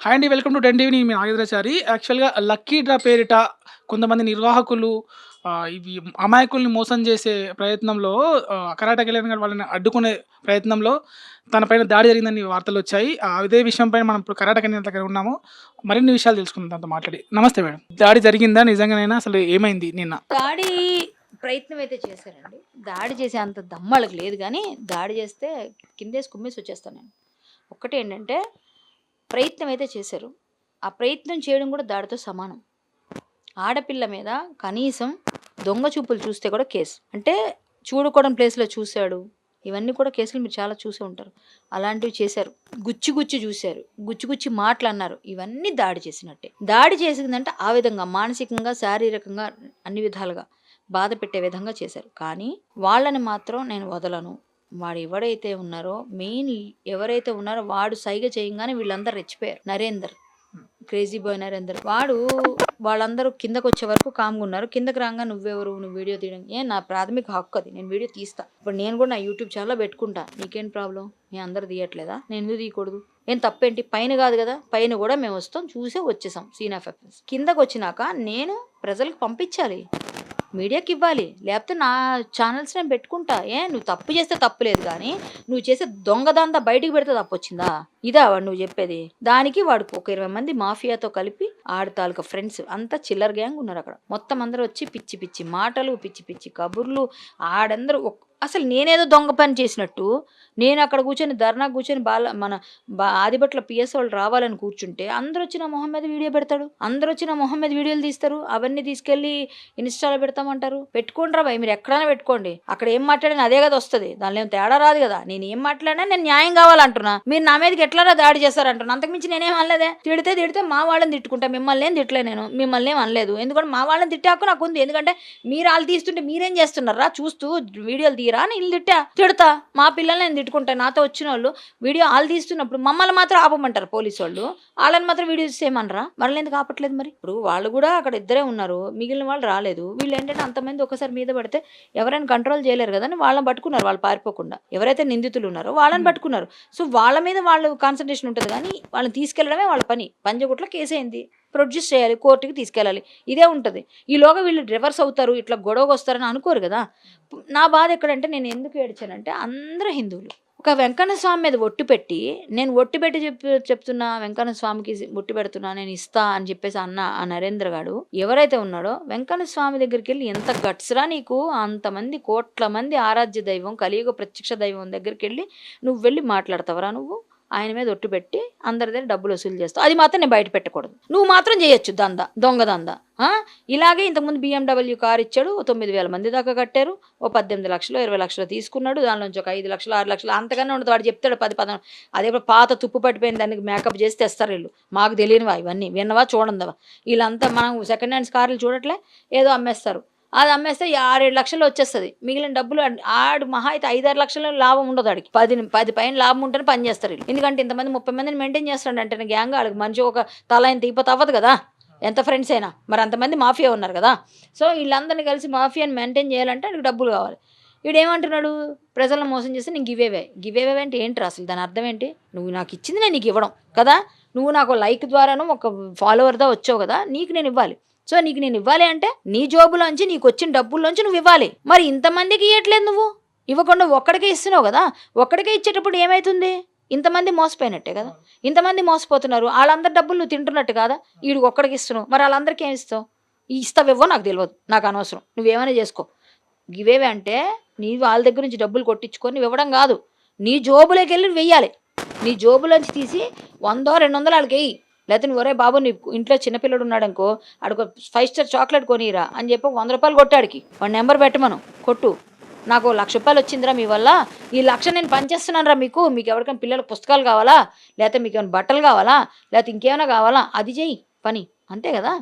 Hi అండి. Welcome to 10 TV. నేను మీ నాగేంద్రాచారి. యాక్చువల్‌గా లక్కీ డ్రా పేరిట కొంతమంది నిర్వాహకులు ఇవి అమాయకుల్ని మోసం చేసే ప్రయత్నంలో కరాటే కిలాడి గారు వాళ్ళని అడ్డుకునే ప్రయత్నంలో తన పైన దాడి జరిగిందని వార్తలొచ్చాయి. ఇదే విషయం పైన మనం ఇప్పుడు కరాటే కిలాడి దగ్గర ఉన్నాము. మరిన్ని విషయాలు తెలుసుకుందాం తనతో మాట్లాడి. నమస్తే మేడం. దాడి జరిగిందా? నిజంగానేనా? అసలు ఏమైంది నిన్న? దాడి ప్రయత్నం అయితే చేశారండి. దాడి చేసే అంత దమ్మాళ్ళకి లేదు గానీ, దాడి చేస్తే కిందేసి కుమ్మేసి వచ్చేస్తాను నేను. ఒక్కటేంటంటే ప్రయత్నం అయితే చేశారు. ఆ ప్రయత్నం చేయడం కూడా దాడితో సమానం. ఆడపిల్ల మీద కనీసం దొంగ చూపులు చూస్తే కూడా కేసు. అంటే చూడకూడని ప్లేస్‌లో చూసాడు. ఇవన్నీ కూడా కేసులు మీరు చాలా చూసే ఉంటారు. అలాంటివి చేశారు. గుచ్చి గుచ్చి చూశారు. గుచ్చి గుచ్చి మాటలన్నారు. ఇవన్నీ దాడి చేసినట్టే. దాడి చేసిందంటే ఆ విధంగా మానసికంగా, శారీరకంగా అన్ని విధాలుగా బాధ పెట్టే విధంగా చేశారు. కానీ వాళ్ళని మాత్రం నేను వదలను. వాడు ఎవడైతే ఉన్నారో మెయిన్ ఎవరైతే ఉన్నారో వాడు సైగ చేయంగానే వీళ్ళందరూ రెచ్చిపోయారు. నరేందర్, క్రేజీ బాయ్ నరేందర్ వాడు వాళ్ళందరూ కిందకొచ్చే వరకు కామ్గా ఉన్నారు. కిందకి రాగా నువ్వెవరు, నువ్వు వీడియో తీయడం నా ప్రాథమిక హక్కు అది. నేను వీడియో తీస్తా. ఇప్పుడు నేను కూడా నా యూట్యూబ్ ఛానల్లో పెట్టుకుంటా. నీకేం ప్రాబ్లం? నేను అందరు తీయట్లేదా? నేను ఎందుకు తీయకూడదు? ఏం తప్పేంటి? పైన కాదు కదా, పైన కూడా మేము వస్తాం, చూసే వచ్చేసాం. సీన్ ఆఫ్ ఎఫెక్ట్స్ కిందకు వచ్చినాక నేను ప్రజలకు పంపించాలి, మీడియాకి ఇవ్వాలి. లేకపోతే నా ఛానల్స్ నేను పెట్టుకుంటా. నువ్వు తప్పు చేస్తే తప్పు లేదు, కానీ నువ్వు చేసే దొంగదంతా బయటికి పెడితే తప్పు వచ్చిందా? ఇదా వాడు నువ్వు చెప్పేది? దానికి వాడు ఒక 20 మంది మాఫియాతో కలిపి తాలూకా ఫ్రెండ్స్ అంతా చిల్లర్ గ్యాంగ్ ఉన్నారు అక్కడ. మొత్తం అందరూ వచ్చి పిచ్చి పిచ్చి మాటలు, పిచ్చి పిచ్చి కబుర్లు. ఆడందరూ అసలు నేనేదో దొంగ పని చేసినట్టు నేను అక్కడ కూర్చొని ధర్నా కూర్చొని మన ఆదిబట్ల పిఎస్ వాళ్ళు రావాలని కూర్చుంటే అందరూ వచ్చి నా మొహం మీద వీడియో పెడతాడు. అందరూ వచ్చి నా మొహం మీద వీడియోలు తీస్తారు. అవన్నీ తీసుకెళ్ళి ఇన్స్టాలో పెడతామంటారు. పెట్టుకోండి భయ్, మీరు ఎక్కడైనా పెట్టుకోండి. అక్కడ ఏం మాట్లాడినా అదే కదా వస్తుంది. దానిలో ఏం తేడా రాదు కదా. నేను ఏం మాట్లాడినా నేను న్యాయం కావాలంటున్నా. మీరు నా మీదకి ఎట్లా దాడి చేస్తారంటున్నా. అంతకుమించి నేనేం అనలేదే. తిడితే మా వాళ్ళని తిట్టుకుంటా. మిమ్మల్ని ఏం తిట్టలే, నేను మిమ్మల్ని ఏం అనలేదు. ఎందుకంటే మా వాళ్ళని తిట్టాకు నాకు ఉంది. ఎందుకంటే మీరు వాళ్ళు తీస్తుంటే మీరేం చేస్తున్నారా చూస్తూ వీడియోలు తీరా అని ఇల్లు తిడతా. మా పిల్లల్ని నేను తిట్టుకుంటా. నాతో వచ్చిన వాళ్ళు వీడియో వాళ్ళు తీస్తున్నప్పుడు మమ్మల్ని మాత్రం ఆపమంటారు పోలీసు వాళ్ళు. వాళ్ళని మాత్రం వీడియో చేయమనరా? మనల్ని ఎందుకు ఆపట్లేదు? మరి ఇప్పుడు వాళ్ళు కూడా అక్కడ ఇద్దరే ఉన్నారు, మిగిలిన వాళ్ళు రాలేదు. వీళ్ళు ఏంటంటే అంతమంది ఒకసారి మీద పడితే ఎవరైనా కంట్రోల్ చేయలేరు కదా అని వాళ్ళని పట్టుకున్నారు. వాళ్ళు పారిపోకుండా ఎవరైతే నిందితులు ఉన్నారో వాళ్ళని పట్టుకున్నారు. సో వాళ్ళ మీద వాళ్ళు కాన్సన్ట్రేషన్ ఉంటుంది, కానీ వాళ్ళని తీసుకెళ్లడమే వాళ్ళ పని. పంజగుట్ల కేసు అయింది, ప్రొడ్యూస్ చేయాలి, కోర్టుకి తీసుకెళ్ళాలి, ఇదే ఉంటుంది. ఈలోగా వీళ్ళు రివర్స్ అవుతారు, ఇట్లా గొడవకు వస్తారని అనుకోరు కదా. నా బాధ ఎక్కడంటే నేను ఎందుకు ఏడ్చానంటే అందరూ హిందువులు. ఒక వెంకన్న స్వామి మీద ఒట్టు పెట్టి, నేను ఒట్టు పెట్టి చెప్తున్నా వెంకన్న స్వామికి ఒట్టు పెడుతున్నా, నేను ఇస్తా అని చెప్పేసి అన్న ఆ నరేంద్ర గాడు ఎవరైతే ఉన్నాడో వెంకన్న స్వామి దగ్గరికి వెళ్ళి ఎంత గట్స్రా నీకు, అంతమంది కోట్ల మంది ఆరాధ్య దైవం కలియుగ ప్రత్యక్ష దైవం దగ్గరికి వెళ్ళి నువ్వు వెళ్ళి మాట్లాడతావరా? నువ్వు ఆయన మీద ఒట్టు పెట్టి అందరి దగ్గర డబ్బులు వసూలు చేస్తావు. అది మాత్రం నేను బయట పెట్టకూడదు. నువ్వు మాత్రం చేయొచ్చు దొంగ దందా. ఇలాగే ఇంతకుముందు BMW కార్ ఇచ్చాడు, 9,000 మంది దాకా కట్టారు. 18 లక్షలు 20 లక్షలు తీసుకున్నాడు. దానిలో నుంచి ఒక 5 లక్షలు 6 లక్షలు అంతకన్నా ఉండదు. వాడు చెప్తాడు 10-15. అదే పాత తుప్పు పట్టిపోయిన దానికి మేకప్ చేసి తెస్తారు వీళ్ళు. మాకు తెలియనివా ఇవన్నీ? విన్నవా చూడండివా? వీళ్ళంతా మనం సెకండ్ హ్యాండ్స్ కార్లు చూడట్లే, ఏదో అమ్మేస్తారు. అది అమ్మేస్తే 6-7 లక్షలు వచ్చేస్తుంది. మిగిలిన డబ్బులు ఆడు మహా అయితే 5-6 లక్షల లాభం ఉండదు. ఆడికి 10 పైన లాభం ఉంటేనే పని చేస్తారు వీళ్ళు. ఎందుకంటే ఇంతమంది 30 మందిని మెయింటైన్ చేస్తాడు అంటే గ్యాంగ్. వాళ్ళకి మంచి ఒక తల ఇంత ఇప్పత అవ్వదు కదా, ఎంత ఫ్రెండ్స్ అయినా. మరి అంతమంది మాఫియా ఉన్నారు కదా. సో వీళ్ళందరినీ కలిసి మాఫియాని మెయింటైన్ చేయాలంటే వాళ్ళకి డబ్బులు కావాలి. వీడు ఏమంటున్నాడు? ప్రజలను మోసం చేస్తే నేను గివేవే అంటే ఏంటి అసలు? దాని అర్థం ఏంటి? నువ్వు నాకు ఇచ్చింది నేను నీకు ఇవ్వడం కదా. నువ్వు నాకు లైక్ ద్వారాను ఒక ఫాలోవర్దా వచ్చావు కదా, నీకు నేను ఇవ్వాలి. సో నీకు నేను ఇవ్వాలి అంటే నీ జోబులోంచి నీకు వచ్చిన డబ్బుల్లోంచి నువ్వు ఇవ్వాలి. మరి ఇంతమందికి ఇవ్వట్లేదు, నువ్వు ఇవ్వకుండా ఒక్కడికే ఇస్తున్నావు కదా. ఒక్కడికే ఇచ్చేటప్పుడు ఏమవుతుంది? ఇంతమంది మోసపోయినట్టే కదా. ఇంతమంది మోసపోతున్నారు, వాళ్ళందరి డబ్బులు నువ్వు తింటున్నట్టు కాదా. వీడు ఒక్కడికి ఇస్తున్నావు, మరి వాళ్ళందరికీ ఏమి ఇస్తావు? ఇస్తావేవో నాకు తెలియదు, నాకు అనవసరం. నువ్వేమైనా చేసుకో. ఇవేవే అంటే నీ వాళ్ళ దగ్గర నుంచి డబ్బులు కొట్టించుకొని నువ్వు ఇవ్వడం కాదు, నీ జోబులోకి వెళ్ళి వెయ్యాలి. నీ జోబులోంచి తీసి 100-200 వాళ్ళకి వెయ్యి. లేకపోతే నువ్వు ఒరే బాబు నీ ఇంట్లో చిన్నపిల్లడు ఉన్నాడు అనుకో, ఆడికి 5 స్టార్ చాక్లెట్ కొనిరా అని చెప్పి 100 రూపాయలు కొట్టాడికి వాడి నెంబర్ పెట్టమను, కొట్టు. నాకు 1,00,000 రూపాయలు వచ్చిందిరా మీ వల్ల, ఈ 1,00,000 నేను పనిచేస్తున్నాను రా. మీకు ఎవరికైనా పిల్లలకు పుస్తకాలు కావాలా, లేకపోతే మీకు ఏమైనా బట్టలు కావాలా, లేకపోతే ఇంకేమైనా కావాలా, అది చెయ్యి పని. అంతే కదా.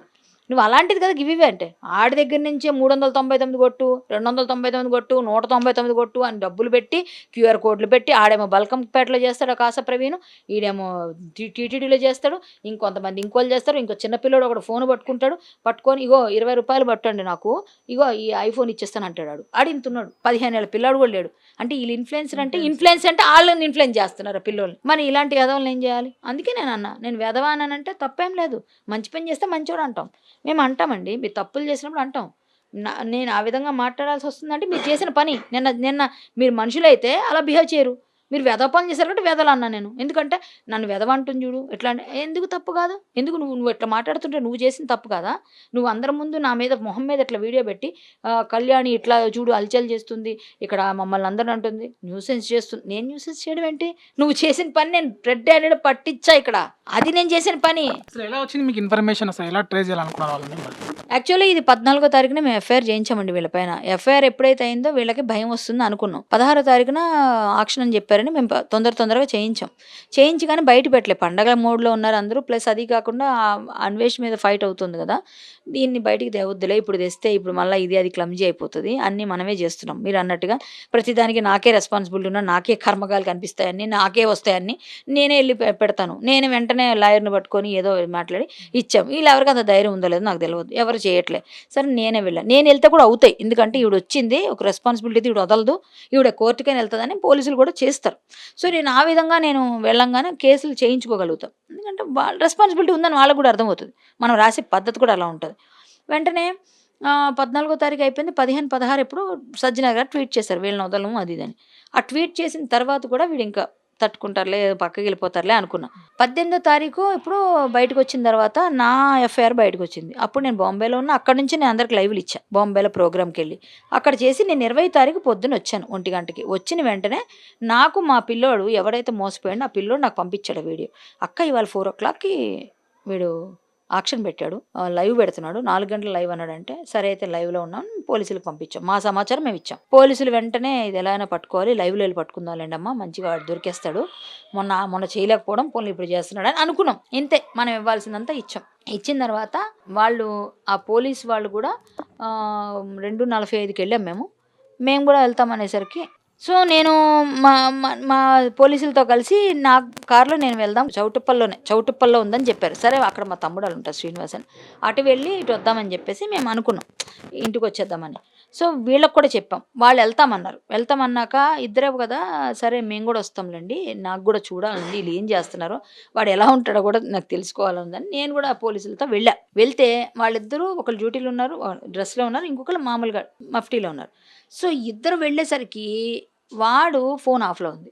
నువ్వు అలాంటిది కదా గివ్ ఇవే అంటే. ఆడి దగ్గర నుంచే 399 కొట్టు, 299 కొట్టు, 199 కొట్టు అని డబ్బులు పెట్టి, క్యూఆర్ కోడ్‌లు పెట్టి, ఆడేమో బల్కంపేటలో చేస్తాడు ఆ కాసా ప్రవీణు, ఈడేమో టీటీడీలో చేస్తాడు, ఇంకొంతమంది ఇంకోళ్ళు చేస్తారు. ఇంకో చిన్న పిల్లోడు ఒకడు ఫోన్ పట్టుకుంటాడు. పట్టుకొని ఇగో రూ. 20 పట్టండి నాకు, ఇగో ఈ ఐఫోన్ ఇచ్చేస్తాను అంటాడు ఆడు. ఆడు ఇంతున్నాడు. 15 ఏళ్ల పిల్లాడు కూడా లేడు. అంటే వీళ్ళు ఇన్‌ఫ్లుయెన్సర్ అంటే ఇన్‌ఫ్లుయెన్స్ అంటే ఆళ్ళని ఇన్‌ఫ్లుయెన్స్ చేస్తున్నారు ఆ పిల్లోల్ని. మరి ఇలాంటి వెధవల్ని ఏం చేయాలి? అందుకే నేనన్నా. నేను వెధవ అన్నానంటే తప్పేం లేదు. మంచి పని చేస్తే మంచోడు అంటాం. మేము అంటామండి. మీరు తప్పులు చేసినప్పుడు అంటాం. నేను ఆ విధంగా మాట్లాడాల్సి వస్తుందంటే మీరు చేసిన పని. నిన్న నిన్న మీరు మనుషులైతే అలా బిహేవ్ చేయరు. మీరు వెధవ పనులు చేశారు కాబట్టి వెధవలు అన్నా నేను. ఎందుకంటే నన్ను వెధవ అంటుంది చూడు ఎట్లా అంటే, ఎందుకు తప్పు కాదు? ఎందుకు నువ్వు నువ్వు ఇట్లా మాట్లాడుతుంటే నువ్వు చేసిన తప్పు కాదా? నువ్వు అందరి ముందు నా మీద మొహం మీద ఇట్లా వీడియో పెట్టి కళ్యాణి ఇట్లా చూడు హల్చల్ చేస్తుంది, ఇక్కడ మమ్మల్ని అందరిని అంటుంది, న్యూసెన్స్ చేస్తుంది. నేను న్యూసెన్స్ చేయడం ఏంటి? నువ్వు చేసిన పని నేను రెడ్ హ్యాండెడ్ పట్టించా ఇక్కడ. అది నేను చేసిన పని. అసలు ఎలా వచ్చింది మీకు ఇన్ఫర్మేషన్? అసలు ఎలా ట్రేస్ చేయాలనుకున్నారు వాళ్ళని? యాక్చువల్లీ ఇది 14వ తారీఖున మేము ఎఫ్ఐఆర్ చేయించామండి వీళ్ళపైన. ఎఫ్ఐఆర్ ఎప్పుడైతే అయిందో వీళ్ళకి భయం వస్తుంది అనుకున్నాం. 16వ తారీఖున ఆక్షన్ అని చెప్పారని మేము తొందరగా చేయించాం. చేయించి కానీ బయట పెట్టలే. పండగల మోడ్లో ఉన్నారు అందరూ. ప్లస్ అది కాకుండా అన్వేష్ మీద ఫైట్ అవుతుంది కదా, దీన్ని బయటికి తేవద్దులే, ఇప్పుడు తెస్తే ఇప్పుడు మళ్ళీ ఇది అది క్లమ్జీ అయిపోతుంది, అన్నీ మనమే చేస్తున్నాం. మీరు అన్నట్టుగా ప్రతిదానికి నాకే రెస్పాన్సిబిలిటీ ఉన్నా, నాకే కర్మకాలు కనిపిస్తాయని, నాకే వస్తాయని నేనే వెళ్ళి పెడతాను. నేను వెంటనే లాయర్ని పట్టుకొని ఏదో మాట్లాడి ఇచ్చాం. వీళ్ళు ఎవరికి అంత ధైర్యం ఉందో లేదో నాకు తెలియదు, ఎవరు చేయట్లే. సరే నేనే వెళ్ళాను. నేను వెళ్తే కూడా అవుతాయి, ఎందుకంటే ఈవిడ వచ్చింది ఒక రెస్పాన్సిబిలిటీ, ఈవిడ వదలదు, ఈవిడ కోర్టుకైనా వెళ్తుందని పోలీసులు కూడా చేస్తారు. సో నేను ఆ విధంగా నేను వెళ్ళంగానే కేసులు చేయించుకోగలుగుతాం. ఎందుకంటే వాళ్ళ రెస్పాన్సిబిలిటీ ఉందని వాళ్ళకు కూడా అర్థమవుతుంది. మనం రాసే పద్ధతి కూడా అలా ఉంటుంది. వెంటనే 14వ తారీఖు అయిపోయింది. 15, 16 ఎప్పుడు సజ్జన గారు ట్వీట్ చేశారు వీళ్ళని వదలము అది ఇదని. ఆ ట్వీట్ చేసిన తర్వాత కూడా వీడు ఇంకా తట్టుకుంటారులే, పక్కకి వెళ్ళిపోతారులే అనుకున్నా. 18వ తారీఖు ఇప్పుడు బయటకు వచ్చిన తర్వాత నా ఎఫ్ఐఆర్ బయటకు వచ్చింది. అప్పుడు నేను బాంబేలో ఉన్నా. అక్కడ నుంచి నేను అందరికి లైవ్లు ఇచ్చాను. బాంబేలో ప్రోగ్రామ్కి వెళ్ళి అక్కడ చేసి నేను 20వ తారీఖు పొద్దున వచ్చాను 1 గంటకి. వచ్చిన వెంటనే నాకు మా పిల్లోడు ఎవరైతే మోసపోయాడో ఆ పిల్లోడు నాకు పంపించాడు వీడియో. అక్క ఇవాళ 4 o'clockకి వీడు ఆక్షన్ పెట్టాడు, లైవ్ పెడుతున్నాడు, 4 గంటల లైవ్ అన్నాడంటే, సరే అయితే లైవ్లో ఉన్నాం, పోలీసులకు పంపించాం. మా సమాచారం మేము ఇచ్చాం. పోలీసులు వెంటనే ఇది ఎలా అయినా పట్టుకోవాలి, లైవ్లో వెళ్ళి పట్టుకుందాంలేండి అమ్మా, మంచిగా వాడు దొరికేస్తాడు, మొన్న చేయలేకపోవడం పోనీ ఇప్పుడు చేస్తున్నాడు అని అనుకున్నాం. ఇంతే, మనం ఇవ్వాల్సిందంతా ఇచ్చాం. ఇచ్చిన తర్వాత వాళ్ళు ఆ పోలీస్ వాళ్ళు కూడా 2:45కి వెళ్ళాం మేము కూడా వెళ్తామనేసరికి, సో నేను మా పోలీసులతో కలిసి నా కారులో నేను వెళ్దాం, చౌటుప్పల్లో ఉందని చెప్పారు. సరే అక్కడ మా తమ్ముడు వాళ్ళు ఉంటారు శ్రీనివాస్ అని, అటు వెళ్ళి ఇటు వద్దామని చెప్పేసి మేము అనుకున్నాం, ఇంటికి వచ్చేద్దామని. సో వీళ్ళకి కూడా చెప్పాం, వాళ్ళు వెళ్తామన్నాక ఇద్దరే కదా, సరే మేము కూడా వస్తాంలేండి, నాకు కూడా చూడాలండి వీళ్ళు ఏం చేస్తున్నారో, వాడు ఎలా ఉంటాడో కూడా నాకు తెలుసుకోవాలని నేను కూడా పోలీసులతో వెళ్తే వాళ్ళిద్దరూ ఒకళ్ళు డ్యూటీలో ఉన్నారు, డ్రెస్లో ఉన్నారు, ఇంకొకరు మామూలుగా మఫ్టీలో ఉన్నారు. సో ఇద్దరు వెళ్ళేసరికి వాడు ఫోన్ ఆఫ్లో ఉంది,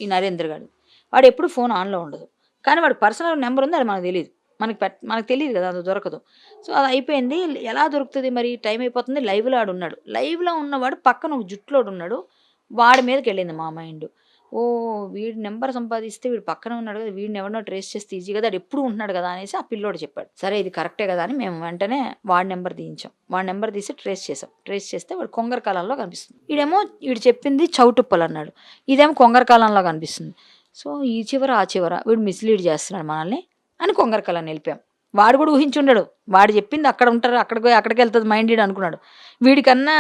ఈ నరేంద్ర గారు. వాడు ఎప్పుడు ఫోన్ ఆన్లో ఉండదు, కానీ వాడు పర్సనల్ నెంబర్ ఉంది, అది మనకు తెలియదు, మనకు తెలియదు కదా, అది దొరకదు. సో అది అయిపోయింది. ఎలా దొరుకుతుంది మరి, టైం అయిపోతుంది. లైవ్లో ఆడు ఉన్నాడు. లైవ్లో ఉన్నవాడు పక్కన ఒక జుట్టులోడు ఉన్నాడు, వాడి మీదకి వెళ్ళింది మా మైండ్. ఓ వీడి నెంబర్ సంపాదిస్తే వీడు పక్కన ఉన్నాడు కదా, వీడిని ఎవరినో ట్రేస్ చేస్తే ఈజీ కదా, అది ఎప్పుడు ఉంటున్నాడు కదా అనేసి ఆ పిల్లోడు చెప్పాడు. సరే ఇది కరెక్టే కదా అని మేము వెంటనే వాడి నెంబర్ తీయించాం. వాడి నెంబర్ తీసి ట్రేస్ చేస్తే వాడు కొంగరకాలంలో కనిపిస్తుంది. వీడు చెప్పింది చౌటుప్పలు అన్నాడు, ఇదేమో కొంగరకాలంలో కనిపిస్తుంది. సో ఈ చివర ఆ చివర వీడు మిస్లీడ్ చేస్తున్నాడు మనల్ని అని కొంగరకాలాన్ని వెళ్ళిపోయాం. వాడు కూడా ఊహించుండడు, వాడు చెప్పింది అక్కడ ఉంటారు, అక్కడికి వెళ్తుంది మైండ్ ఈడు అనుకున్నాడు. వీడికన్నా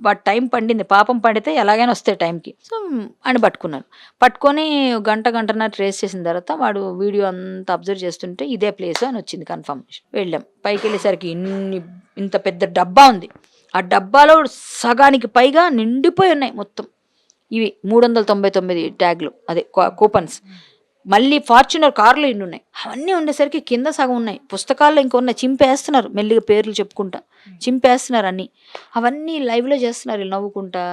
వాడు టైం పండింది, పాపం పండితే ఎలాగైనా వస్తాయి టైంకి. సో అని పట్టుకొని గంటన్నర ట్రేస్ చేసిన తర్వాత వాడు వీడియో అంతా అబ్జర్వ్ చేస్తుంటే ఇదే ప్లేస్ అని వచ్చింది కన్ఫర్మేషన్. వెళ్ళాం. పైకి వెళ్ళేసరికి ఇంత పెద్ద డబ్బా ఉంది. ఆ డబ్బాలో సగానికి పైగా నిండిపోయి ఉన్నాయి మొత్తం. ఇవి 399 ట్యాగ్లు, అదే కూపన్స్. మళ్ళీ ఫార్చునర్ కార్లు ఇన్ని ఉన్నాయి. అవన్నీ ఉండేసరికి కింద సగం ఉన్నాయి, పుస్తకాల్లో ఇంకా ఉన్నాయి. చింపేస్తున్నారు, మెల్లిగా పేర్లు చెప్పుకుంటా చింపేస్తున్నారు అన్నీ. అవన్నీ లైవ్లో చేస్తున్నారు వీళ్ళు నవ్వుకుంటా.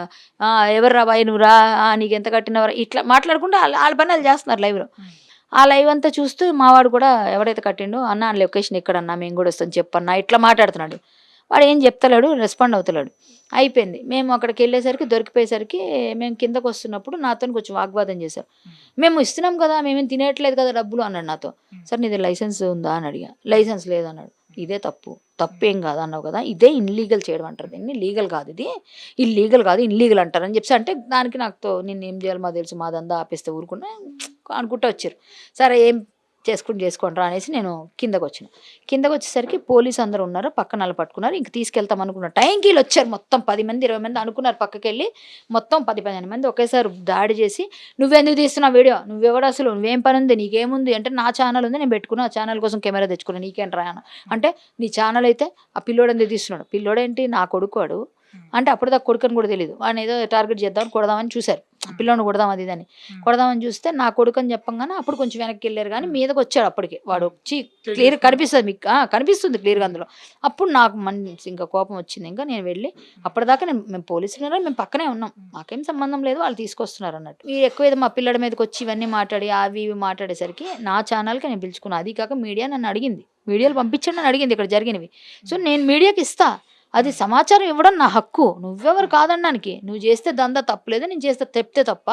ఎవరు రా బాయ్ నువ్వు రా, నీకు ఎంత కట్టినవరా, ఇట్లా మాట్లాడుకుంటూ వాళ్ళ పని వాళ్ళు చేస్తున్నారు లైవ్లో. ఆ లైవ్ అంతా చూస్తూ మావాడు కూడా ఎవడైతే కట్టిండో, అన్న లొకేషన్ ఎక్కడన్నా మేము కూడా వస్తాం చెప్పన్నా, ఇట్లా మాట్లాడుతున్నాడు. వాడు ఏం చెప్తలేడు, రెస్పాండ్ అవుతలేడు. అయిపోయింది. మేము అక్కడికి వెళ్ళేసరికి దొరికిపోయేసరికి మేము కిందకు వస్తున్నప్పుడు నాతో కొంచెం వాగ్వాదం చేశారు. మేము ఇస్తున్నాం కదా, మేమేం తినేయట్లేదు కదా డబ్బులు అన్నాడు నాతో. సార్ నీది లైసెన్స్ ఉందా అని అడిగా. లైసెన్స్ లేదన్నాడు. ఇదే తప్పేం కాదు అన్నావు కదా, ఇదే ఇన్లీగల్ చేయడం అంటారు, దీన్ని లీగల్ కాదు, ఇది ఇల్లీగల్ కాదు ఇన్లీగల్ అంటారని చెప్పి అంటే, దానికి నాకుతో నిన్ను ఏం చేయాలి మాకు తెలుసు, మా దందా ఆపేస్తే ఊరుకున్నా అనుకుంటూ వచ్చారు. సరే ఏం చేసుకోండి రా అనేసి నేను కిందకు వచ్చేసరికి పోలీసు అందరూ ఉన్నారు, పక్కన వాళ్ళు పట్టుకున్నారు. ఇంక తీసుకెళ్తాం అనుకున్న టైంకి వీళ్ళు వచ్చారు. మొత్తం 10 మంది 20 మంది అనుకున్నారు, పక్కకి వెళ్ళి మొత్తం 10-15 మంది ఒకేసారి దాడి చేసి, నువ్వెందుకు తీస్తున్నావు వీడియో, నువ్వెవడు అసలు, నువ్వేం పని ఉంది, నీకేముంది అంటే, నా ఛానల్ ఉంది నేను పెట్టుకున్నా, ఆ ఛానల్ కోసం కెమెరా తెచ్చుకున్నా, నీకేంట్రా అని. అంటే నీ ఛానల్ అయితే ఆ పిల్లోడు ఎందుకు తీస్తున్నాడు, పిల్లోడేంటి నా కొడుకోడు అంటే, అప్పుడు దాకా కొడుకని కూడా తెలియదు, వాడిని ఏదో టార్గెట్ చేద్దామని కొడదామని చూశారు, పిల్లోని కొడదాం అది ఇదని కొడదామని చూస్తే నా కొడుకు అని చెప్పంగానే అప్పుడు కొంచెం వెనక్కి వెళ్ళారు, కానీ మీదకి వచ్చాడు. అప్పటికి వాడు వచ్చి క్లియర్ కనిపిస్తుంది మీకు, కనిపిస్తుంది క్లియర్గా అందులో. అప్పుడు నాకు ఇంకా కోపం వచ్చింది. ఇంకా నేను వెళ్ళి అప్పటిదాకా మేము పోలీసులు ఉన్నారు, మేము పక్కనే ఉన్నాం, మాకేం సంబంధం లేదు, వాళ్ళు తీసుకొస్తున్నారు అన్నట్టు. ఈ ఎక్కువ ఏదో మా పిల్లడి మీదకి వచ్చి ఇవన్నీ మాట్లాడి అవి ఇవి మాట్లాడేసరికి నా ఛానల్కి నేను పిలుచుకున్నాను. అది కాక మీడియా నన్ను అడిగింది, వీడియోలు పంపించండి అని అడిగింది ఇక్కడ జరిగినవి. సో నేను మీడియాకి ఇస్తా, అది సమాచారం ఇవ్వడం నా హక్కు, నువ్వెవరు కాదనడానికి, నువ్వు చేస్తే దందా తప్పలేదు, నేను చేస్తే తెప్పితే తప్ప,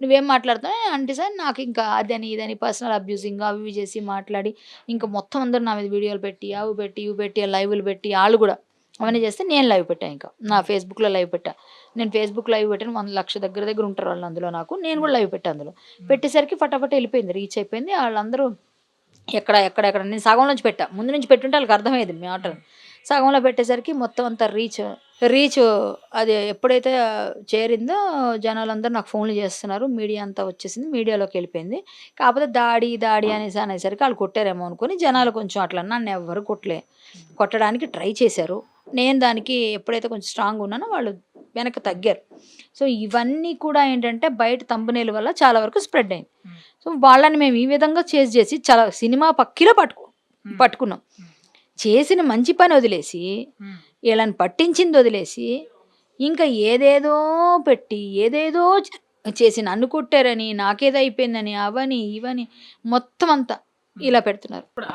నువ్వేం మాట్లాడుతున్నావు అంటే సార్ నాకు ఇంకా అదని ఇదని పర్సనల్ అబ్యూజింగ్ అవి ఇవి చేసి మాట్లాడి ఇంకా మొత్తం అందరూ నా మీద వీడియోలు పెట్టి అవి పెట్టి ఇవి పెట్టి లైవ్లు పెట్టి వాళ్ళు కూడా అవన్నీ చేస్తే నేను లైవ్ పెట్టాను. ఇంకా నా ఫేస్బుక్లో లైవ్ పెట్టా, నేను ఫేస్బుక్ లైవ్ పెట్టాను, 1 లక్ష దగ్గర ఉంటారు వాళ్ళు అందులో, నాకు నేను కూడా లైవ్ పెట్టాను. అందులో పెట్టేసరికి ఫటాఫట్ వెళ్ళిపోయింది, రీచ్ అయిపోయింది. వాళ్ళందరూ ఎక్కడ నేను సగంలోంచి పెట్టా, ముందు నుంచి పెట్టుంటే వాళ్ళకి అర్థమయ్యేది మ్యాటర్. సగంలో పెట్టేసరికి మొత్తం అంతా రీచ్ అది ఎప్పుడైతే చేరిందో జనాలందరూ నాకు ఫోన్లు చేస్తున్నారు, మీడియా అంతా వచ్చేసింది, మీడియాలోకి వెళ్ళిపోయింది. కాకపోతే దాడి అనేసరికి వాళ్ళు కొట్టారేమో అనుకుని జనాలు కొంచెం అట్లా, నన్ను ఎవ్వరు కొట్టడానికి ట్రై చేశారు. నేను దానికి ఎప్పుడైతే కొంచెం స్ట్రాంగ్ ఉన్నానో వాళ్ళు వెనక్కి తగ్గారు. సో ఇవన్నీ కూడా ఏంటంటే బయట తంబనేల వల్ల చాలా వరకు స్ప్రెడ్ అయింది. సో వాళ్ళని మేము ఈ విధంగా చేసి చాలా సినిమా పక్కిలో పట్టుకున్నాం. చేసిన మంచి పని వదిలేసి, వీళ్ళని పట్టించింది వదిలేసి, ఇంకా ఏదేదో పెట్టి ఏదేదో చేసి నన్ను కొట్టారని, నాకేదో అయిపోయిందని, అవని ఇవని మొత్తం అంతా ఇలా పెడుతున్నారు. ఇప్పుడు